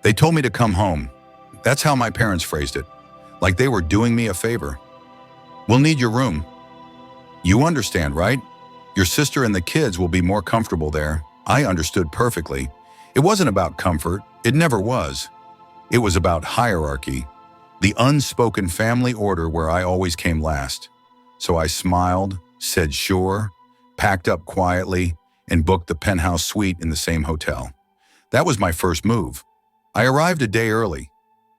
They told me to come home. That's how my parents phrased it, like they were doing me a favor. We'll need your room. You understand, right? Your sister and the kids will be more comfortable there. I understood perfectly. It wasn't about comfort. It never was. It was about hierarchy, the unspoken family order where I always came last. So I smiled, said sure, packed up quietly, and booked the penthouse suite in the same hotel. That was my first move. I arrived a day early,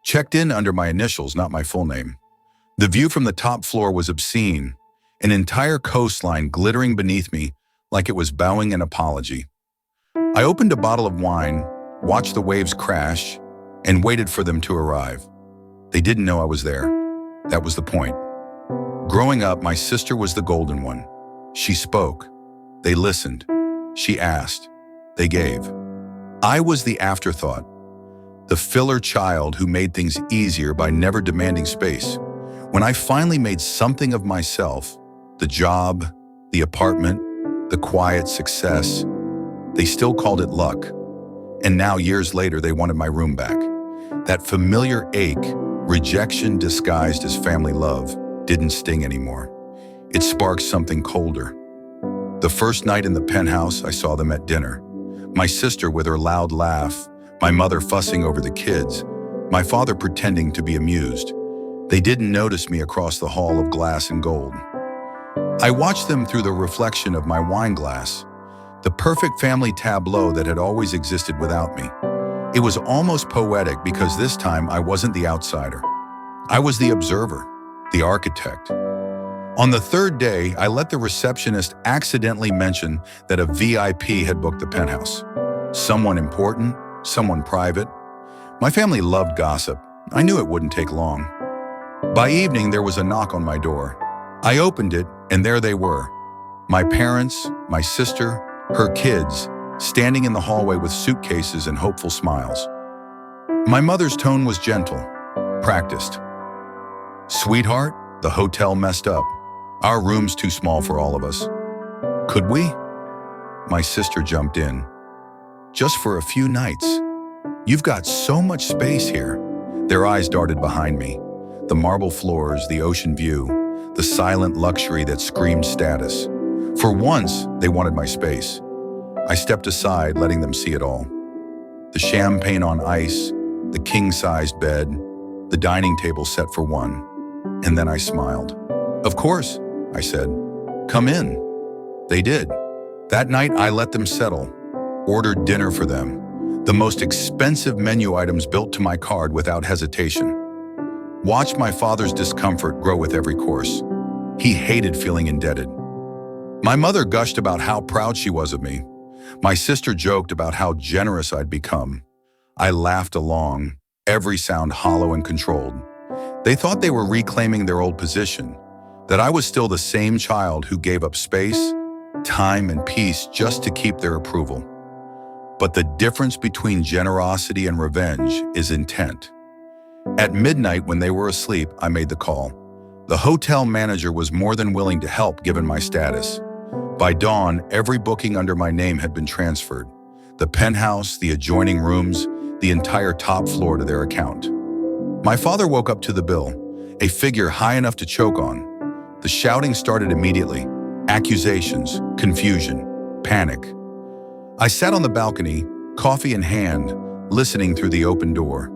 checked in under my initials, not my full name. The view from the top floor was obscene, an entire coastline glittering beneath me like it was bowing an apology. I opened a bottle of wine, watched the waves crash, and waited for them to arrive. They didn't know I was there. That was the point. Growing up, my sister was the golden one. She spoke. They listened. She asked. They gave. I was the afterthought, the filler child who made things easier by never demanding space. When I finally made something of myself, the job, the apartment, the quiet success, they still called it luck. And now, years later, they wanted my room back. That familiar ache, rejection disguised as family love, didn't sting anymore. It sparked something colder. The first night in the penthouse, I saw them at dinner. My sister with her loud laugh, my mother fussing over the kids, my father pretending to be amused. They didn't notice me across the hall of glass and gold. I watched them through the reflection of my wine glass, the perfect family tableau that had always existed without me. It was almost poetic because this time I wasn't the outsider. I was the observer, the architect. On the third day, I let the receptionist accidentally mention that a VIP had booked the penthouse. Someone important, someone private. My family loved gossip. I knew it wouldn't take long. By evening, there was a knock on my door. I opened it, and there they were. My parents, my sister, her kids, standing in the hallway with suitcases and hopeful smiles. My mother's tone was gentle, practiced. "Sweetheart, the hotel messed up. Our room's too small for all of us. Could we?" My sister jumped in. "Just for a few nights. You've got so much space here." Their eyes darted behind me. The marble floors, the ocean view, the silent luxury that screamed status. For once, they wanted my space. I stepped aside, letting them see it all. The champagne on ice, the king-sized bed, the dining table set for one. And then I smiled. "Of course," I said. "Come in." They did. That night, I let them settle, ordered dinner for them, the most expensive menu items built to my card without hesitation. Watched my father's discomfort grow with every course. He hated feeling indebted. My mother gushed about how proud she was of me. My sister joked about how generous I'd become. I laughed along, every sound hollow and controlled. They thought they were reclaiming their old position, that I was still the same child who gave up space, time, and peace just to keep their approval. But the difference between generosity and revenge is intent. At midnight, when they were asleep, I made the call. The hotel manager was more than willing to help given my status. By dawn, every booking under my name had been transferred. The penthouse, the adjoining rooms, the entire top floor to their account. My father woke up to the bill, a figure high enough to choke on. The shouting started immediately. Accusations, confusion, panic. I sat on the balcony, coffee in hand, listening through the open door.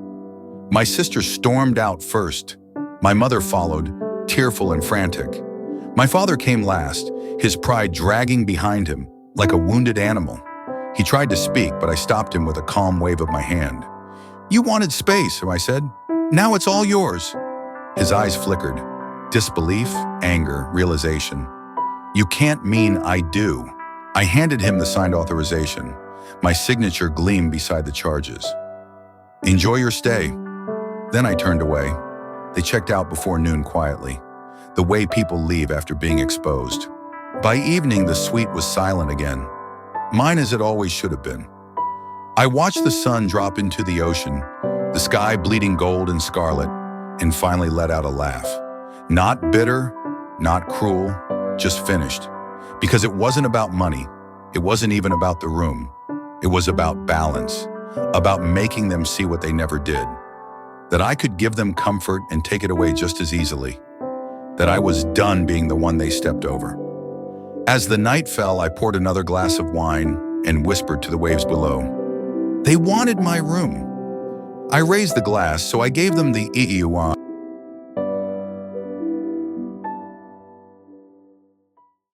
My sister stormed out first. My mother followed, tearful and frantic. My father came last, his pride dragging behind him, like a wounded animal. He tried to speak, but I stopped him with a calm wave of my hand. "You wanted space," I said. "Now it's all yours." His eyes flickered. Disbelief, anger, realization. "You can't mean I do." I handed him the signed authorization. My signature gleamed beside the charges. "Enjoy your stay." Then I turned away. They checked out before noon quietly, the way people leave after being exposed. By evening, the suite was silent again, mine as it always should have been. I watched the sun drop into the ocean, the sky bleeding gold and scarlet, and finally let out a laugh. Not bitter, not cruel, just finished. Because it wasn't about money. It wasn't even about the room. It was about balance. about making them see what they never did, that I could give them comfort and take it away just as easily, that I was done being the one they stepped over. As the night fell, I poured another glass of wine and whispered to the waves below. They wanted my room. I raised the glass, so I gave them the iiwa.